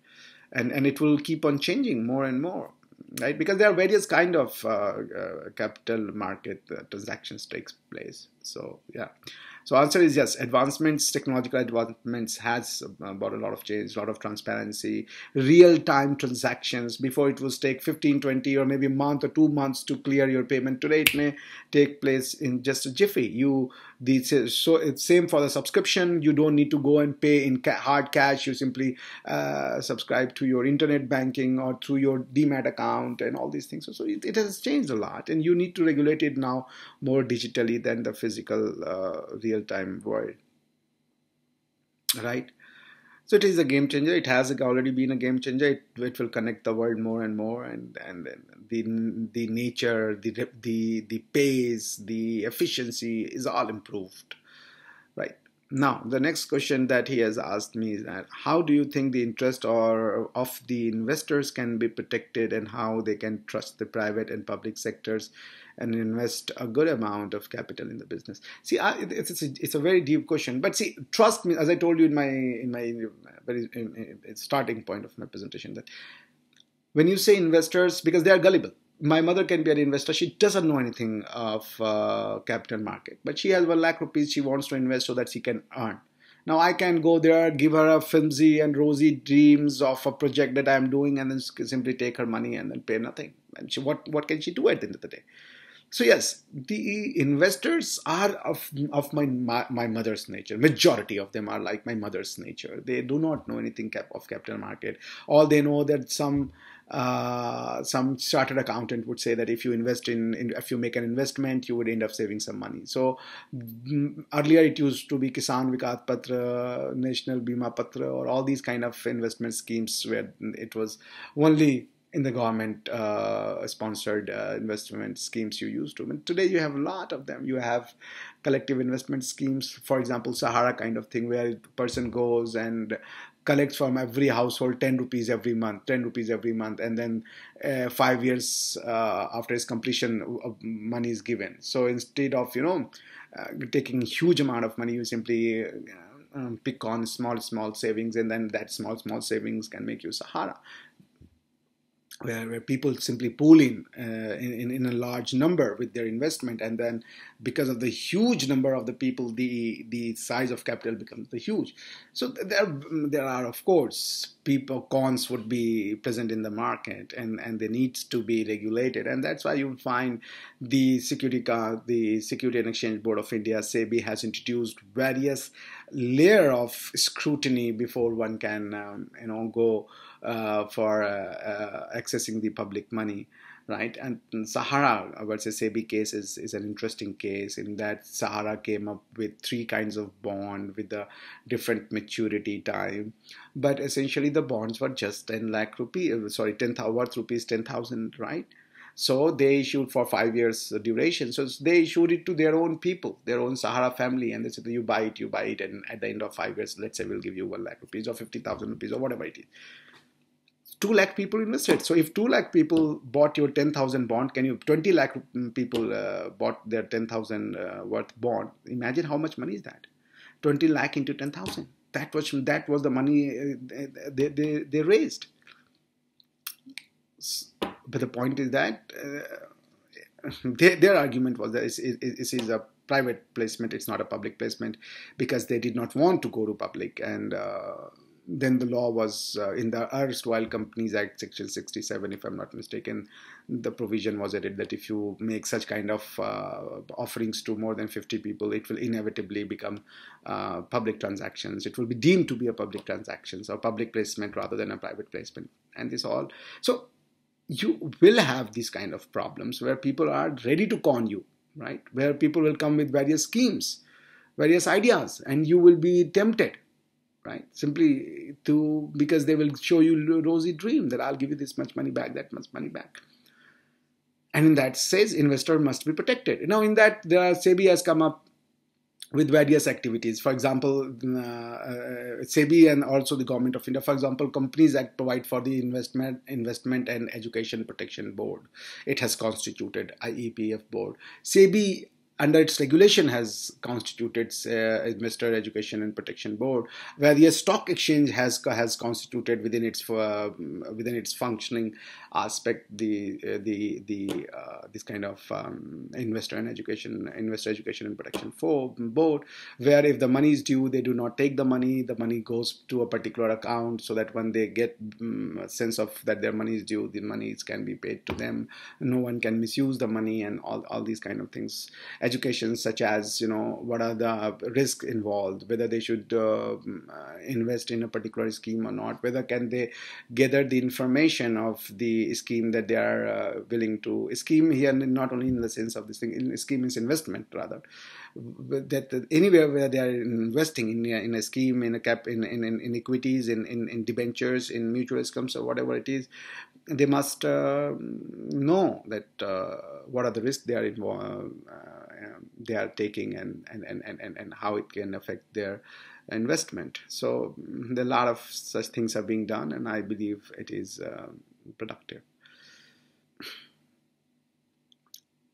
and it will keep on changing more and more, right? Because there are various kind of capital market transactions takes place. So yeah. So answer is yes, technological advancements has brought a lot of change, a lot of transparency, real-time transactions. Before it was take 15, 20 or maybe a month or 2 months to clear your payment. Today it may take place in just a jiffy. So it's same for the subscription. You don't need to go and pay in hard cash. You simply subscribe to your internet banking or through your Demat account and all these things. So it has changed a lot, and you need to regulate it now more digitally than the physical real-time world, right? So it is a game changer. It has already been a game changer. It will connect the world more and more, and the nature, the pace, the efficiency is all improved, right? Now the next question that he has asked me is that how do you think the interest of the investors can be protected, and how they can trust the private and public sectors and invest a good amount of capital in the business? See, it's a very deep question, but see, trust me, as I told you in my very starting point of my presentation, that when you say investors, because they are gullible. My mother can be an investor. She doesn't know anything of capital market, but she has 1 lakh rupees she wants to invest so that she can earn. Now I can go there, give her a flimsy and rosy dreams of a project that I'm doing, and then simply take her money and then pay nothing. And what can she do at the end of the day? So yes, the investors are of my mother's nature. Majority of them are like my mother's nature. They do not know anything of capital market. All they know that some chartered accountant would say that if you invest if you make an investment, you would end up saving some money. So earlier it used to be Kisan Vikas Patra, National Bima Patra, or all these kind of investment schemes where it was only in the government sponsored investment schemes you used to. And today you have a lot of them. You have collective investment schemes, for example, Sahara kind of thing, where a person goes and collects from every household 10 rupees every month, 10 rupees every month, and then 5 years after its completion, money is given. So instead of, taking huge amount of money, you simply pick on small savings, and then that small savings can make you Sahara, where people simply pool in a large number with their investment, and then because of the huge number of the people, the size of capital becomes the huge. So there are of course people, cons would be present in the market, and they needs to be regulated, and that's why you'll find the Security and Exchange Board of India, SEBI, has introduced various layer of scrutiny before one can go for accessing the public money, right? And Sahara versus SEBI case is an interesting case, in that Sahara came up with three kinds of bond with a different maturity time, but essentially the bonds were just 10 lakh rupees, sorry, 10,000 worth rupees 10,000, right? So they issued for 5 years duration. So they issued it to their own people, their own Sahara family, and they said, you buy it, and at the end of 5 years, let's say we'll give you 1 lakh rupees or 50,000 rupees or whatever it is. 2 lakh people invested. So if 2 lakh people bought your 10,000 bond, can you 20 lakh people bought their 10,000 worth bond? Imagine how much money is that? 20 lakh into 10,000. That was the money they raised. But the point is that their argument was that this is a private placement, it's not a public placement, because they did not want to go to public. And then the law was in the erstwhile Companies Act, Section 67, if I'm not mistaken, the provision was added that if you make such kind of offerings to more than 50 people, it will inevitably become public transactions. It will be deemed to be a public transactions or public placement rather than a private placement. And this all. So you will have these kind of problems where people are ready to con you, right? Where people will come with various schemes, various ideas, and you will be tempted, right? Simply because they will show you a rosy dream that I'll give you this much money back, that much money back. And in that says investor must be protected. Now in that, SEBI has come up with various activities. For example, SEBI and also the Government of India, for example, Companies Act provide for the Investment and Education Protection Board. It has constituted IEPF board. SEBI, under its regulation, has constituted Investor Education and Protection Board, where the stock exchange has constituted within its functioning aspect this kind of Investor Education and Protection Board, where if the money is due, they do not take the money goes to a particular account, so that when they get a sense of that their money is due, the monies can be paid to them. No one can misuse the money, and all these kind of things. Education, such as what are the risks involved, whether they should invest in a particular scheme or not, whether can they gather the information of the scheme that they are willing to scheme here, not only in the sense of this thing. Scheme is investment rather, that anywhere where they are investing in a scheme, in equities, in debentures, in mutual funds, or whatever it is, they must know that what are the risks they are taking, and how it can affect their investment. So a lot of such things are being done, and I believe it is productive.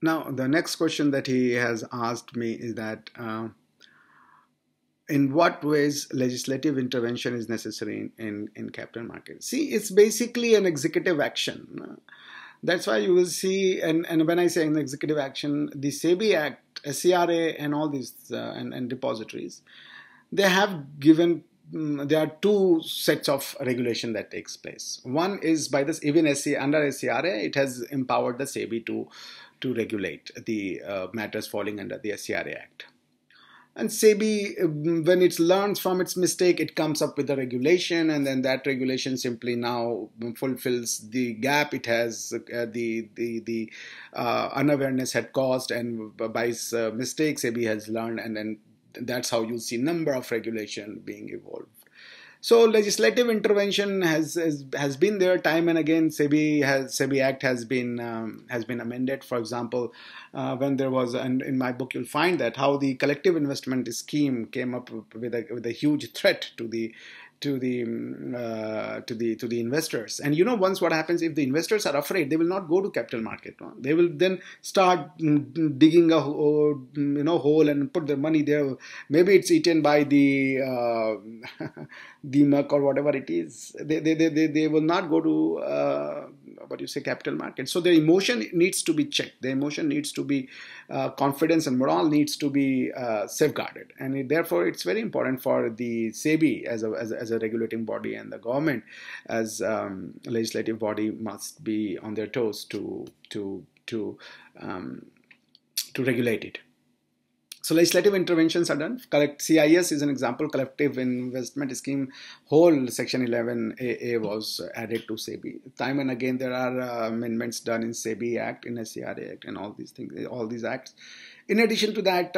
Now, the next question that he has asked me is that in what ways legislative intervention is necessary in capital markets? See, it's basically an executive action. That's why you will see, and when I say an executive action, the SEBI Act, SCRA, and all these, and depositories, they have given, there are two sets of regulation that takes place. One is by this, even under SCRA, it has empowered the SEBI to regulate the matters falling under the SCRA Act. And SEBI, when it learns from its mistake, it comes up with a regulation, and then that regulation simply now fulfills the gap it has, the unawareness had caused, and by its mistake, SEBI has learned, and then that's how you see number of regulation being evolved. So legislative intervention has been there time and again. SEBI Act has been amended. For example, when there was, and in my book you'll find that how the collective investment scheme came up with a huge threat to the to the investors. And once what happens, if the investors are afraid, they will not go to capital market. No? They will then start digging a hole and put their money there. Maybe it's eaten by the the muck or whatever it is. They will not go to capital market. So their emotion needs to be checked. Their emotion needs to be confidence and morale needs to be safeguarded. And therefore, it's very important for the SEBI as a regulating body, and the government as legislative body must be on their toes to regulate it. So legislative interventions are done. CIS is an example. Collective Investment Scheme, whole Section 11AA was added to SEBI. Time and again, there are amendments done in SEBI Act, in SCRA Act, and all these things, all these acts. In addition to that,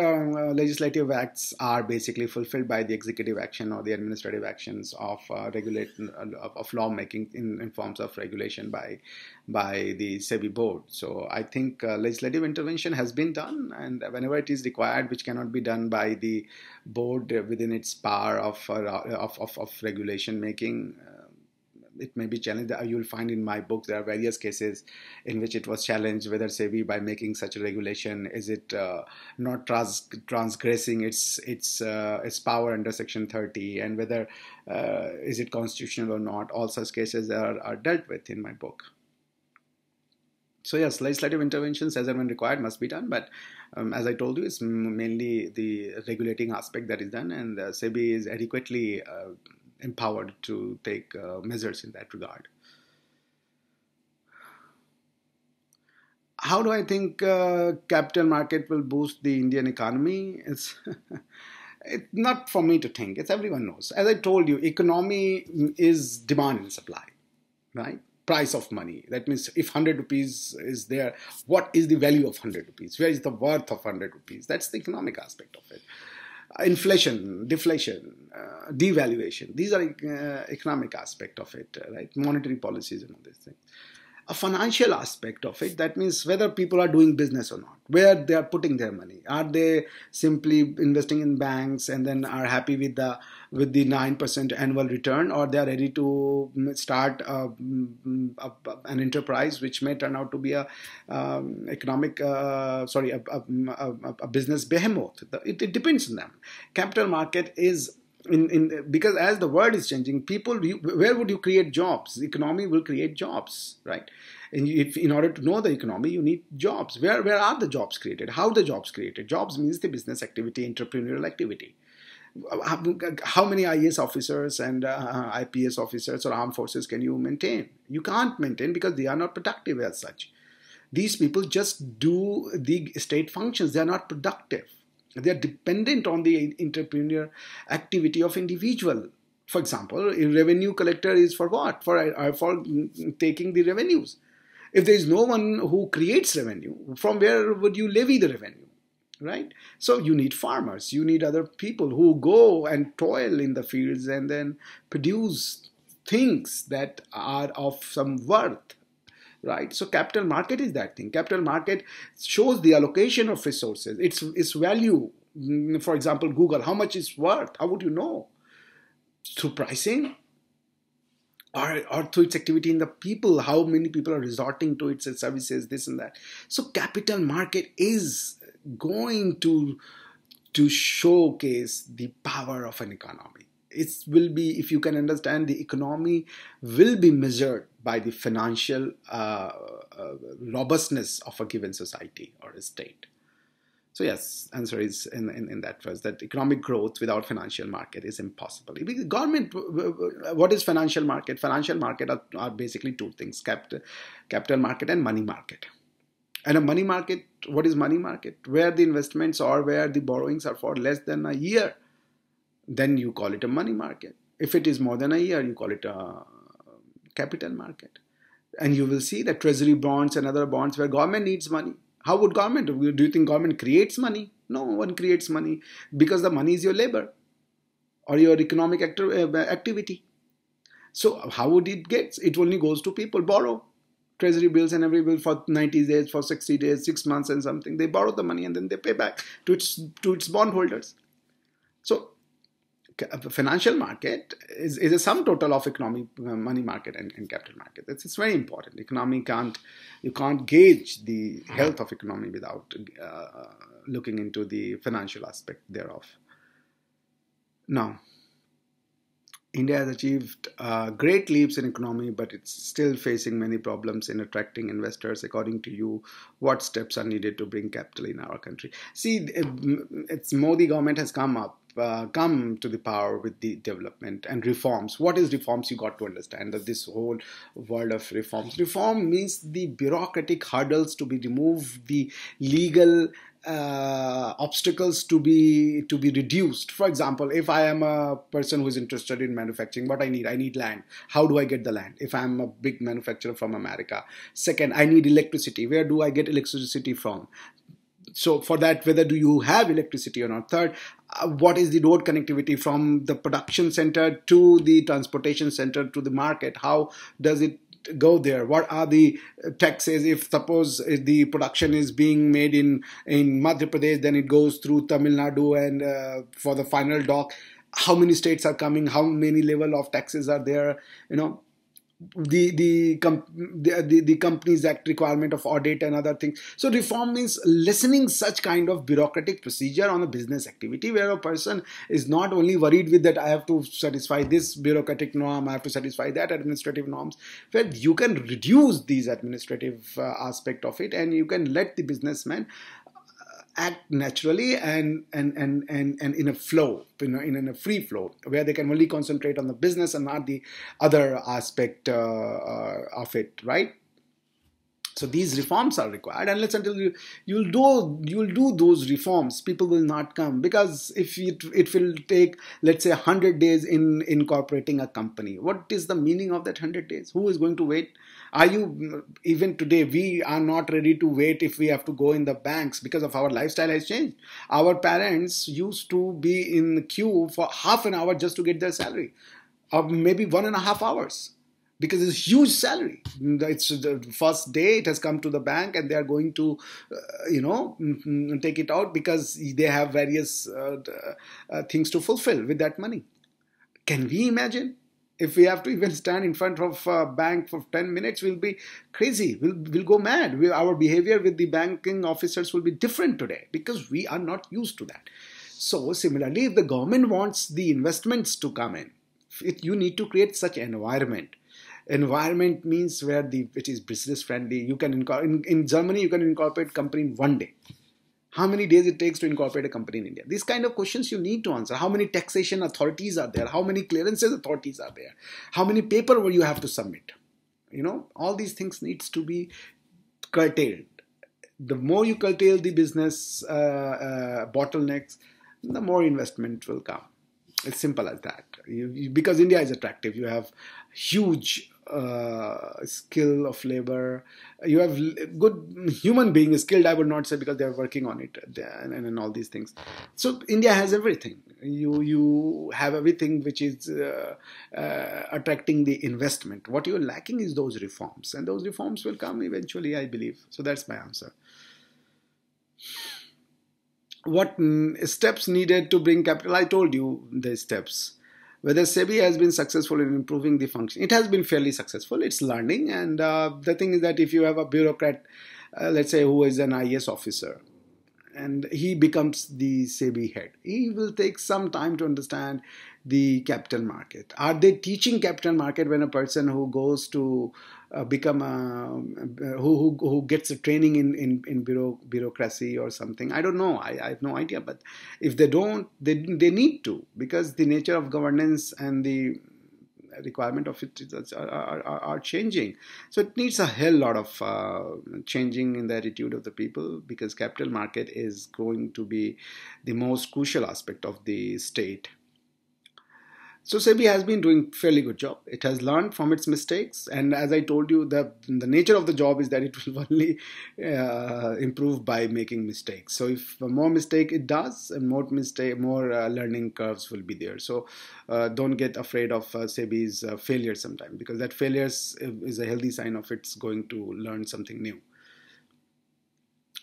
legislative acts are basically fulfilled by the executive action or the administrative actions of of lawmaking in forms of regulation by the SEBI board. So I think legislative intervention has been done, and whenever it is required, which cannot be done by the board within its power of regulation making. It may be challenged. You'll find in my book there are various cases in which it was challenged whether SEBI, by making such a regulation, is it not transgressing its power under Section 30, and whether is it constitutional or not. All such cases are dealt with in my book. So yes, legislative interventions as and when required must be done, but as I told you, it's mainly the regulating aspect that is done, and SEBI is adequately empowered to take measures in that regard. How do I think capital market will boost the Indian economy? It's not for me to think. It's everyone knows. As I told you, economy is demand and supply, right? Price of money. That means if 100 rupees is there, what is the value of 100 rupees? Where is the worth of 100 rupees? That's the economic aspect of it. Inflation, deflation, devaluation. These are economic aspect of it, right? Monetary policies and all these things. A financial aspect of it, that means whether people are doing business or not, where they are putting their money. Are they simply investing in banks and then are happy with the 9% annual return, or they are ready to start an enterprise which may turn out to be a business behemoth. It depends on them. Capital market is because as the world is changing, people, where would you create jobs? The economy will create jobs, right? And in order to know the economy, you need jobs. Where are the jobs created? How are the jobs created? Jobs means the business activity, entrepreneurial activity. How many IAS officers and IPS officers or armed forces can you maintain? You can't maintain because they are not productive as such. These people just do the state functions. They are not productive. They are dependent on the entrepreneurial activity of individual. For example, a revenue collector is for what? For taking the revenues. If there is no one who creates revenue, from where would you levy the revenue, right? So you need farmers. You need other people who go and toil in the fields and then produce things that are of some worth. Right, so capital market is that thing. Capital market shows the allocation of resources, its value. For example, Google, how much it's worth? How would you know? Through pricing, or through its activity in the people. How many people are resorting to its services, this and that. So capital market is going to showcase the power of an economy. It will be, if you can understand, the economy will be measured by the financial robustness of a given society or a state. So yes, answer is in that verse, that economic growth without financial market is impossible. Because government, what is financial market? Financial market are basically two things: capital market and money market. And a money market, what is money market? Where the investments or where the borrowings are for less than a year, then you call it a money market. If it is more than a year, you call it a capital market. And you will see that treasury bonds and other bonds where government needs money. How would government? Do you think government creates money? No one creates money, because the money is your labor or your economic activity. So how would it get? It only goes to people borrow treasury bills and every bill for 90 days, for 60 days, 6 months and something. They borrow the money and then they pay back to its bondholders. So the financial market is a sum total of economic money market and capital market. It's very important. You can't gauge the health of economy without looking into the financial aspect thereof. Now, India has achieved great leaps in economy, but it's still facing many problems in attracting investors. According to you, what steps are needed to bring capital in our country? See, it's Modi government has come to the power with the development and reforms. What is reforms? You got to understand that this whole world of reforms. Reform means the bureaucratic hurdles to be removed, the legal obstacles to be reduced. For example, if I am a person who is interested in manufacturing, what I need land. How do I get the land? If I am a big manufacturer from America. Second, I need electricity. Where do I get electricity from? So for that, whether do you have electricity or not? Third, what is the road connectivity from the production center to the transportation center to the market? How does it go there? What are the taxes? If suppose the production is being made in Madhya Pradesh, then it goes through Tamil Nadu and for the final dock, how many states are coming? How many level of taxes are there? The Companies Act requirement of audit and other things. So reform means lessening such kind of bureaucratic procedure on a business activity, where a person is not only worried with that I have to satisfy this bureaucratic norm, I have to satisfy that administrative norms, where you can reduce these administrative aspect of it, and you can let the businessman act naturally and in a flow, in a free flow, where they can only concentrate on the business and not the other aspect of it, right? So these reforms are required. Unless until you'll do those reforms, people will not come, because if it will take, let's say, 100 days in incorporating a company. What is the meaning of that 100 days? Who is going to wait? Are you, even today, we are not ready to wait if we have to go in the banks, because of our lifestyle has changed. Our parents used to be in the queue for half an hour just to get their salary, or maybe 1.5 hours, because it's huge salary. It's the first day it has come to the bank and they are going to, take it out, because they have various things to fulfill with that money. Can we imagine? If we have to even stand in front of a bank for 10 minutes, we'll be crazy. We'll go mad. Our behavior with the banking officers will be different today, because we are not used to that. So similarly, if the government wants the investments to come in, you need to create such an environment. Environment means where it is business friendly. You can in Germany, you can incorporate company in 1 day. How many days it takes to incorporate a company in India? These kind of questions you need to answer. How many taxation authorities are there? How many clearances authorities are there? How many paperwork you have to submit? All these things needs to be curtailed. The more you curtail the business bottlenecks, the more investment will come. It's simple as that. Because India is attractive. You have huge skill of labor. You have good human being skilled, I would not say, because they are working on it and all these things. So India has everything. You have everything which is attracting the investment. What you're lacking is those reforms, and those reforms will come eventually, I believe. So that's my answer. What steps needed to bring capital? I told you the steps. Whether SEBI has been successful in improving the function, it has been fairly successful. It's learning, and the thing is that if you have a bureaucrat, let's say, who is an IAS officer, and he becomes the SEBI head, he will take some time to understand the capital market. Are they teaching capital market when a person who goes to become who gets a training in bureaucracy or something? I don't know. I have no idea. But if they don't, they need to, because the nature of governance and the requirement of it are changing. So it needs a hell lot of changing in the attitude of the people, because capital market is going to be the most crucial aspect of the state. So SEBI has been doing fairly good job. It has learned from its mistakes, and as I told you, the nature of the job is that it will only improve by making mistakes. So if more mistake it does, and more learning curves will be there. So don't get afraid of SEBI's failure sometime, because that failure is a healthy sign of it's going to learn something new.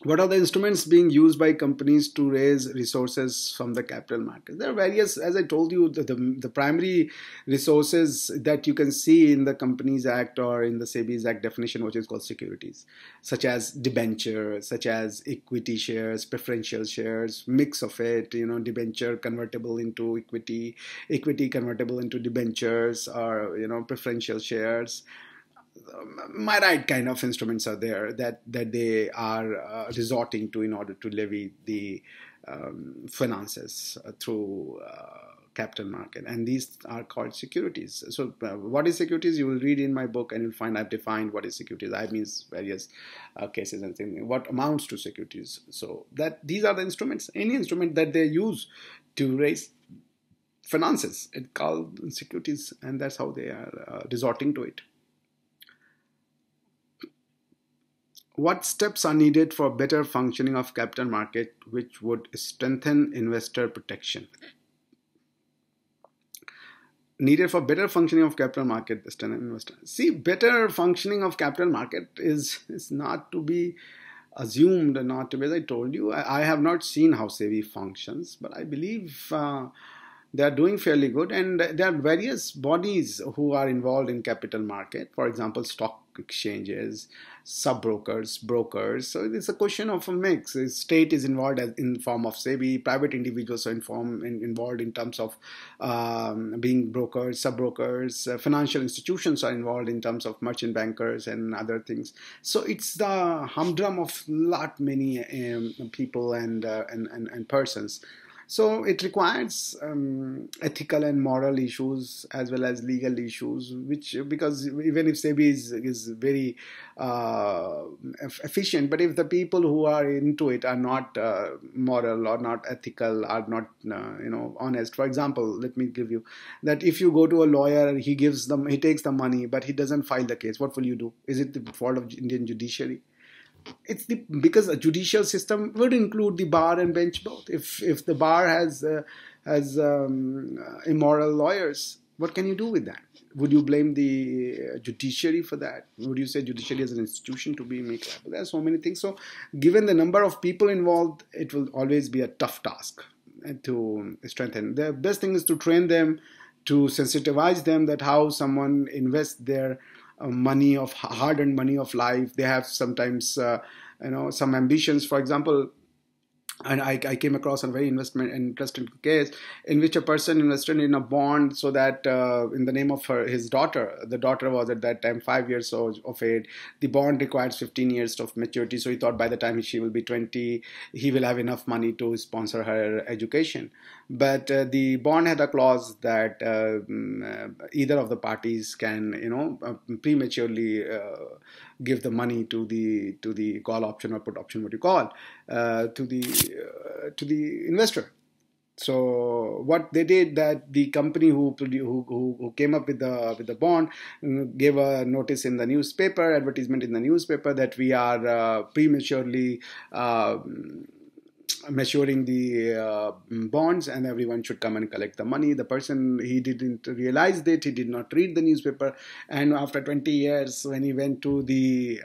What are the instruments being used by companies to raise resources from the capital market? There are various, as I told you, the primary resources that you can see in the Companies Act or in the SEBI's Act definition, which is called securities, such as debenture, such as equity shares, preferential shares, mix of it, debenture convertible into equity, equity convertible into debentures, or, preferential shares. My right kind of instruments are there that they are resorting to in order to levy the finances through capital market, and these are called securities. So what is securities? You will read in my book and you'll find I've defined what is securities. I mean various cases and things, what amounts to securities. So that these are the instruments, any instrument that they use to raise finances, it's called securities, and that's how they are resorting to it. What steps are needed for better functioning of capital market which would strengthen investor protection? Needed for better functioning of capital market, strengthen investor. See, better functioning of capital market is not to be assumed, not to be, as I told you, I have not seen how SEBI functions, but I believe they are doing fairly good, and there are various bodies who are involved in capital market. For example, stock exchanges, sub-brokers, brokers. So it's a question of a mix. The state is involved in form of SEBI. Private individuals are involved in terms of being brokers, sub-brokers. Financial institutions are involved in terms of merchant bankers and other things. So it's the humdrum of many people and persons. So it requires ethical and moral issues as well as legal issues, which, because even if SEBI is very efficient, but if the people who are into it are not moral or not ethical, are not honest. For example, let me give you that if you go to a lawyer, he takes the money, but he doesn't file the case. What will you do? Is it the fault of Indian judiciary? Because a judicial system would include the bar and bench both. If the bar has immoral lawyers, what can you do with that? Would you blame the judiciary for that? Would you say judiciary as an institution to be made liable? There are so many things. So given the number of people involved, it will always be a tough task to strengthen. The best thing is to train them, to sensitize them that how someone invests their money of hard-earned money of life. They have sometimes some ambitions. For example, and I came across a very interesting case in which a person invested in a bond so that in the name of his daughter. The daughter was at that time 5 years of age. The bond requires 15 years of maturity, so he thought by the time she will be 20, he will have enough money to sponsor her education. But the bond had a clause that either of the parties can prematurely give the money to the call option or put option, what you call, to the investor. So what they did, that the company who came up with the bond gave a notice in the newspaper, advertisement in the newspaper, that we are prematurely maturing the bonds, and everyone should come and collect the money. The person, he didn't realize that, he did not read the newspaper, and after 20 years, when he went to the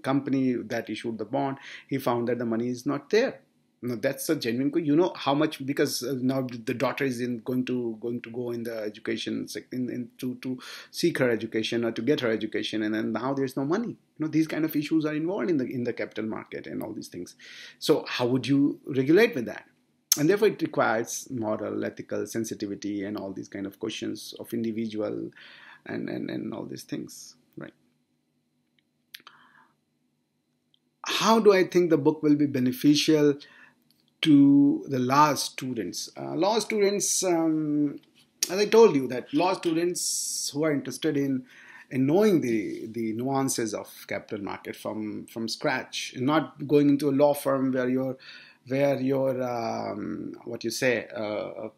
company that issued the bond, he found that the money is not there. No, that's a genuine. You know how much, because now the daughter is going to go in the education to seek her education or to get her education, and then now there's no money. These kind of issues are involved in the capital market and all these things. So how would you regulate with that? And therefore it requires moral, ethical sensitivity and all these kind of questions of individual and all these things, right? How do I think the book will be beneficial to the law students? Law students, as I told you, that law students who are interested in knowing the nuances of capital market from scratch, and not going into a law firm where you're where your what you say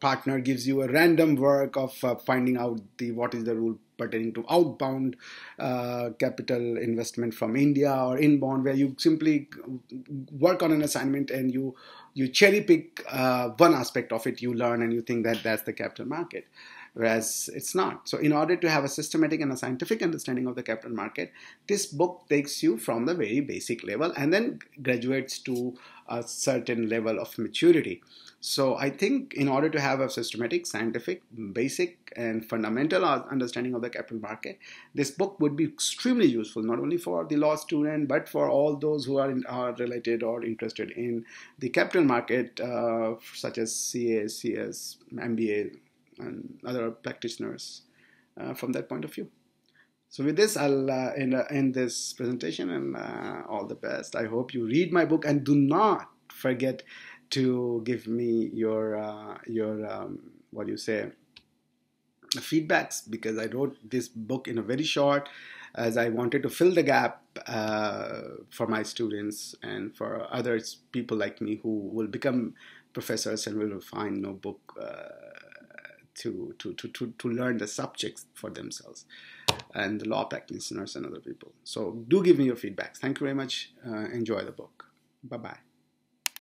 partner gives you a random work of finding out the what is the rule pertaining to outbound capital investment from India, or inbound, where you simply work on an assignment and you cherry pick one aspect of it, you learn and you think that that's the capital market, whereas it's not. So in order to have a systematic and a scientific understanding of the capital market, this book takes you from the very basic level and then graduates to a certain level of maturity. So I think in order to have a systematic, scientific, basic, and fundamental understanding of the capital market, this book would be extremely useful, not only for the law student, but for all those who are related or interested in the capital market, such as CA, CS, MBA, and other practitioners from that point of view. So with this, I'll end this presentation, and all the best. I hope you read my book, and do not forget to give me your what do you say, feedbacks, because I wrote this book in a very short, as I wanted to fill the gap for my students and for others, people like me who will become professors and will find no book to learn the subjects for themselves, and the law practitioners and other people. So do give me your feedback. Thank you very much. Enjoy the book. Bye bye.